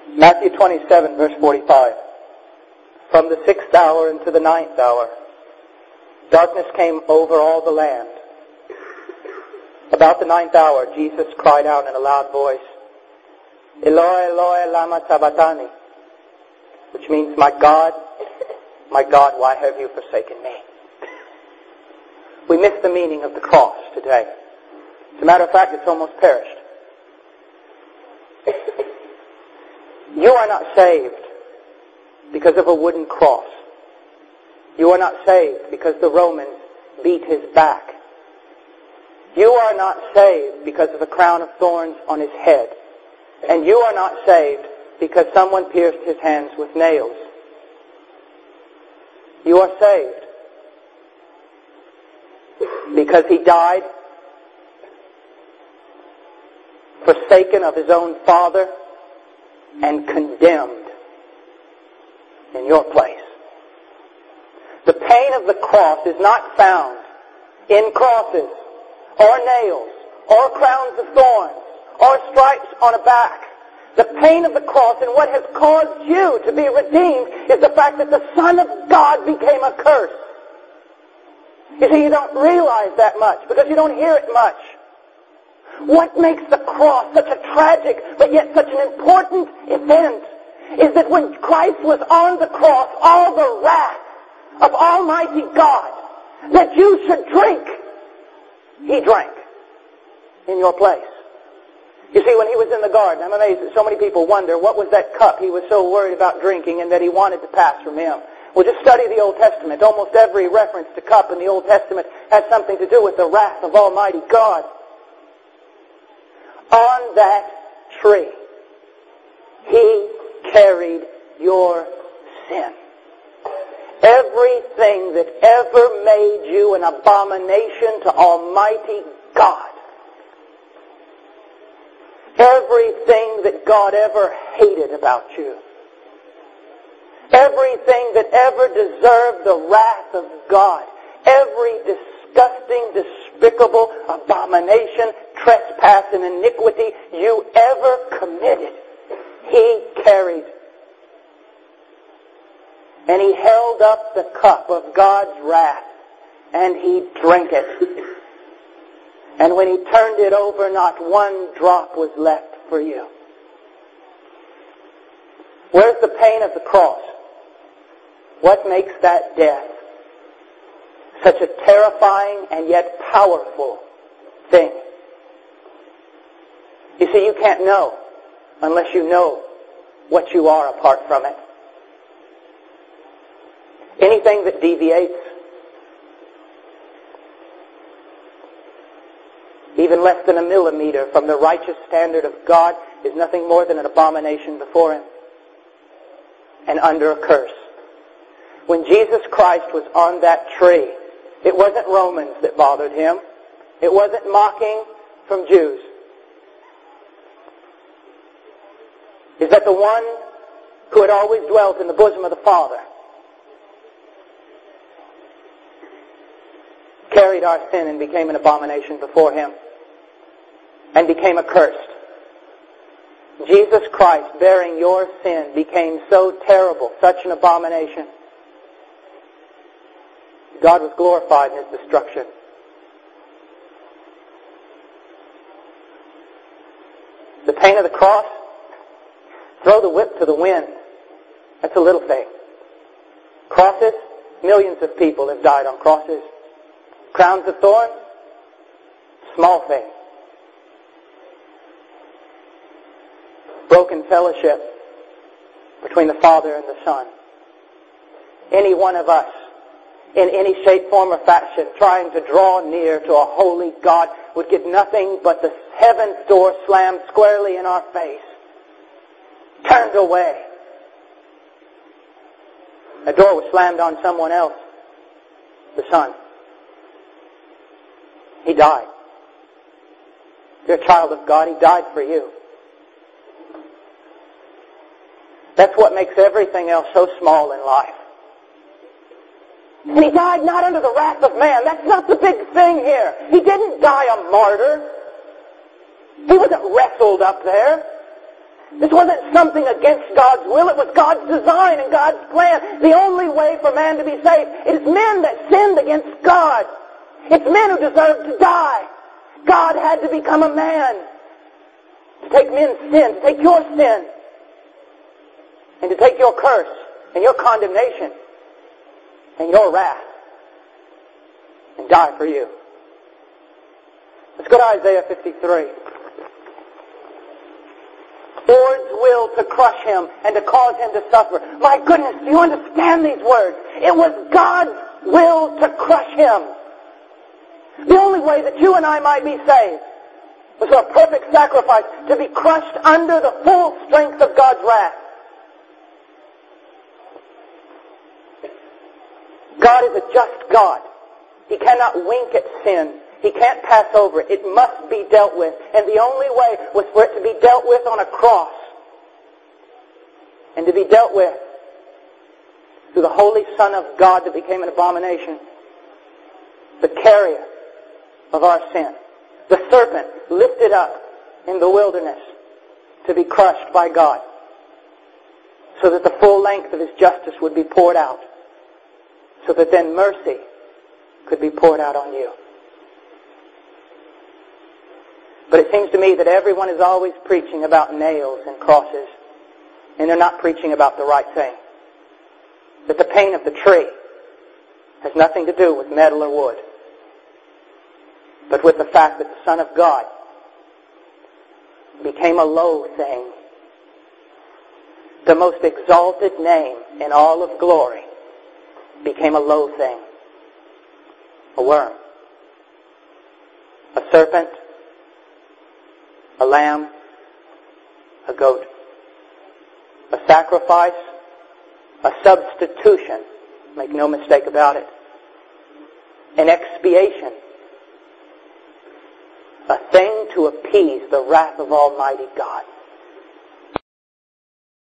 Matthew 27, verse 45. From the 6th hour into the 9th hour, darkness came over all the land. About the 9th hour, Jesus cried out in a loud voice, Eloi, Eloi, lama sabachthani, which means, my God, why have you forsaken me? We miss the meaning of the cross today. As a matter of fact, it's almost perished. You are not saved because of a wooden cross. You are not saved because the Romans beat his back. You are not saved because of a crown of thorns on his head. And you are not saved because someone pierced his hands with nails. You are saved because he died, forsaken of his own Father, and condemned in your place. The pain of the cross is not found in crosses or nails or crowns of thorns or stripes on a back. The pain of the cross and what has caused you to be redeemed is the fact that the Son of God became a curse. You see, you don't realize that much because you don't hear it much. What makes the cross such a tragic but yet such an important event is that when Christ was on the cross, all the wrath of Almighty God that you should drink, He drank in your place. You see, when He was in the garden, I'm amazed that so many people wonder what was that cup He was so worried about drinking and that He wanted to pass from Him. Well, just study the Old Testament. Almost every reference to cup in the Old Testament has something to do with the wrath of Almighty God. On that tree, He carried your sin. Everything that ever made you an abomination to Almighty God. Everything that God ever hated about you. Everything that ever deserved the wrath of God. Every disgusting, despicable abomination, trespass, and iniquity you ever committed, He carried. And He held up the cup of God's wrath, and He drank it. And when He turned it over, not one drop was left for you. Where's the pain of the cross? What makes that death such a terrifying and yet powerful thing? You see, you can't know unless you know what you are apart from it. Anything that deviates, even less than a millimeter from the righteous standard of God, is nothing more than an abomination before Him and under a curse. When Jesus Christ was on that tree, it wasn't Romans that bothered Him. It wasn't mocking from Jews. Is that the one who had always dwelt in the bosom of the Father carried our sin and became an abomination before Him and became accursed. Jesus Christ, bearing your sin, became so terrible, such an abomination. God was glorified in His destruction. The pain of the cross, throw the whip to the wind. That's a little thing. Crosses, millions of people have died on crosses. Crowns of thorns, small thing. Broken fellowship between the Father and the Son. Any one of us, in any shape, form, or fashion, trying to draw near to a holy God would get nothing but the heaven's door slammed squarely in our face. Turned away. The door was slammed on someone else. The Son. He died. You're a child of God. He died for you. That's what makes everything else so small in life. And He died not under the wrath of man. That's not the big thing here. He didn't die a martyr. He wasn't wrestled up there. This wasn't something against God's will. It was God's design and God's plan. The only way for man to be saved is men that sinned against God. It's men who deserved to die. God had to become a man to take men's sin, to take your sin, and to take your curse and your condemnation and your wrath and die for you. Let's go to Isaiah 53. Lord's will to crush him and to cause him to suffer. My goodness, do you understand these words? It was God's will to crush him. The only way that you and I might be saved was a perfect sacrifice, to be crushed under the full strength of God's wrath. God is a just God. He cannot wink at sin. He can't pass over it. It must be dealt with. And the only way was for it to be dealt with on a cross. And to be dealt with through the Holy Son of God that became an abomination. The carrier of our sin. The serpent lifted up in the wilderness to be crushed by God. So that the full length of His justice would be poured out. So that then mercy could be poured out on you. But it seems to me that everyone is always preaching about nails and crosses, and they're not preaching about the right thing. That the pain of the tree has nothing to do with metal or wood, but with the fact that the Son of God became a low thing. The most exalted name in all of glory became a low thing. A worm. A serpent. A lamb. A goat. A sacrifice. A substitution. Make no mistake about it. An expiation. A thing to appease the wrath of Almighty God.